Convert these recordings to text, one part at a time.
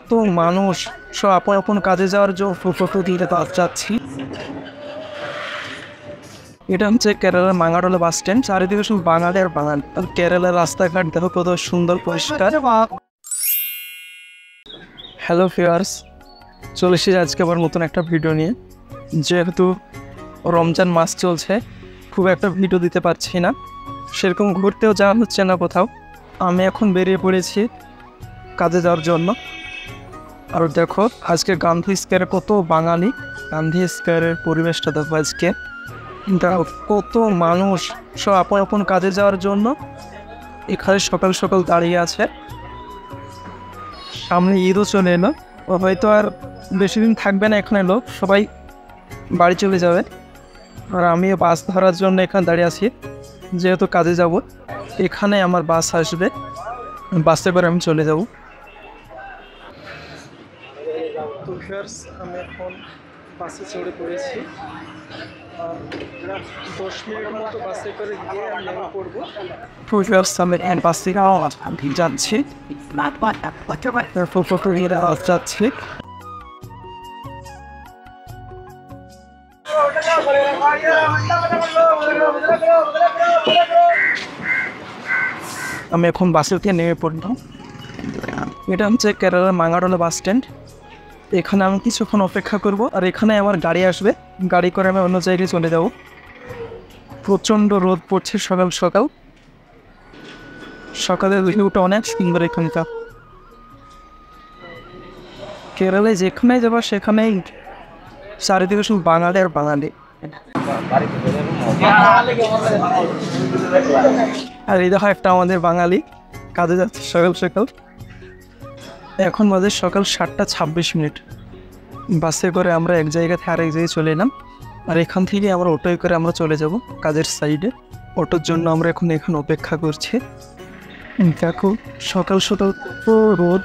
তো মানুষ সব আপন আপন কাজে যাওয়ার জন্য ফটো দিতে যাচ্ছি। এটা হচ্ছে কেরালার মাঙ্গাটলা বাস স্ট্যান্ড। চারিদিকে শুধু বাঙালি আর বাঙালি। আর কেরালার রাস্তাঘাট দেখো কত সুন্দর পরিষ্কার। হ্যালো ভিউয়ার্স, চলে এসেছি আজকে আবার নতুন একটা ভিডিও নিয়ে। যেহেতু রমজান মাস চলছে, খুব একটা ভিডিও দিতে পারছি না, সেরকম ঘুরতেও যাওয়া হচ্ছে না কোথাও। আমি এখন বেরিয়ে পড়েছি কাজে যাওয়ার জন্য। আর দেখো আজকে গান্ধী স্কোয়ারে কত বাঙালি, গান্ধী স্কোয়ারের পরিবেশটা দেখো আজকে। কত মানুষ সব আপন আপন কাজে যাওয়ার জন্য এখানে সকাল সকাল দাঁড়িয়ে আছে। সামনে ঈদও চলে এলো, হয়তো আর বেশি দিন থাকবে না এখানে লোক, সবাই বাড়ি চলে যাবে। আর আমি বাস ধরার জন্য এখানে দাঁড়িয়ে আছি, যেহেতু কাজে যাব। এখানে আমার বাস আসবে, বাসে করে আমি চলে যাব। তো ভিউয়ার্স, আমি এখন বাসে চড়ে পড়েছি। 10 মিনিটের মতো বাসে করে গিয়ে আমি নেমে পড়বো। ভিউয়ার্স, আমি বাসে যাচ্ছি, যাচ্ছি। আমি এখন বাসে থেকে নেমে পড়লাম। এটা হচ্ছে কেরালার মাঙ্গাটলা বাস স্ট্যান্ড। এখানে আমি কিছুক্ষণ অপেক্ষা করব, আর এখানে আমার গাড়ি আসবে, গাড়ি করে আমি অন্য জায়গায় চলে যাব। প্রচণ্ড রোদ পড়ছে সকাল সকাল, সকালের ভিউটা অনেক সুন্দর এখানকার। কেরালায় যেখানে যাবো সেখানেই চারিদিকে শুধু বাঙালি আর বাঙালি। আর এই দেখো একটা আমাদের বাঙালি কাজে যাচ্ছে সকাল সকাল। এখন বাজে সকাল 7:26। বাসে করে আমরা এক জায়গা থেকে আরেক জায়গায় চলে এলাম। আর এখান থেকে আমরা অটোয় করে আমরা চলে যাব কাজের সাইডে। অটোর জন্য আমরা এখন এখানে অপেক্ষা করছি। দেখো সকাল সকাল তো রোদ,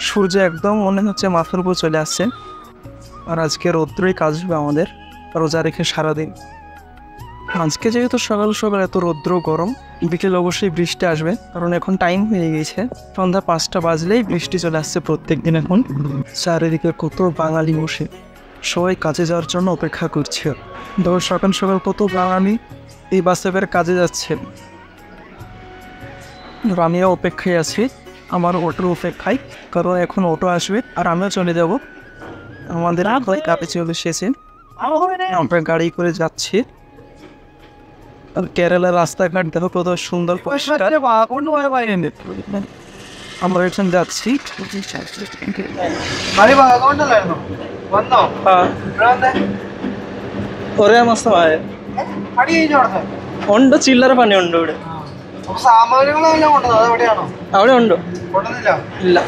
সূর্য একদম মনে হচ্ছে মাথার উপর চলে আসছে। আর আজকে রৌদ্রই কাজ হবে আমাদের রোজা রেখে সারাদিন। আজকে যেহেতু সকাল সকাল এত রৌদ্র গরম, বিকেল অবশ্যই বৃষ্টি আসবে, কারণ এখন টাইম হয়ে গেছে, সন্ধ্যা 5টা বাজলেই বৃষ্টি চলে আসছে প্রত্যেক দিন। এখন চারিদিকে কত বাঙালি বসে সবাই কাজে যাওয়ার জন্য অপেক্ষা করছে। ধর সকাল সকাল কত বাঙালি এই বাসে করে কাজে যাচ্ছে। আমিও অপেক্ষায় আছি, আমার অটোর অপেক্ষায়, কারণ এখন অটো আসবে আর আমিও চলে যাব। আমাদের কাপে চলে এসেছে, আমরা গাড়ি করে যাচ্ছি। আর কেরালার রাস্তাঘাট দেখো কত সুন্দর পরিষ্কার। আমরা এখানে যাচ্ছি। ഉണ്ട് ചില്ലറ പണിയുണ്ട് ഇവിടെ. അവിടെ ഉണ്ടോ? ഇല്ല।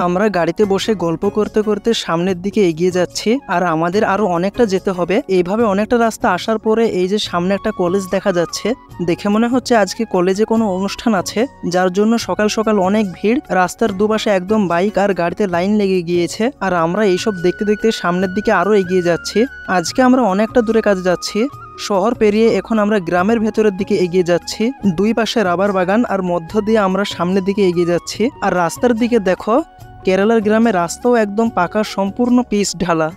আমরা গাড়িতে বসে গল্প করতে করতে সামনের দিকে এগিয়ে যাচ্ছি। আর আমাদের আরো অনেকটা যেতে হবে। এইভাবে অনেকটা রাস্তা আসার পরে এই যে সামনে একটা কলেজ দেখা যাচ্ছে, দেখে মনে হচ্ছে আজকে কলেজে কোনো অনুষ্ঠান আছে, যার জন্য সকাল সকাল অনেক ভিড়। রাস্তার দুপাশে একদম বাইক আর গাড়িতে লাইন লেগে গিয়েছে। আর আমরা এইসব দেখতে দেখতে সামনের দিকে আরো এগিয়ে যাচ্ছি। আজকে আমরা অনেকটা দূরে কাজে যাচ্ছি। শহর পেরিয়ে এখন আমরা গ্রামের ভেতরের দিকে এগিয়ে যাচ্ছি। দুই পাশে রাবার বাগান, আর মধ্য দিয়ে আমরা সামনের দিকে এগিয়ে যাচ্ছি। আর রাস্তার দিকে দেখো, কেরালার গ্রামের রাস্তাও একদম পাকা, সম্পূর্ণ পিচ ঢালা।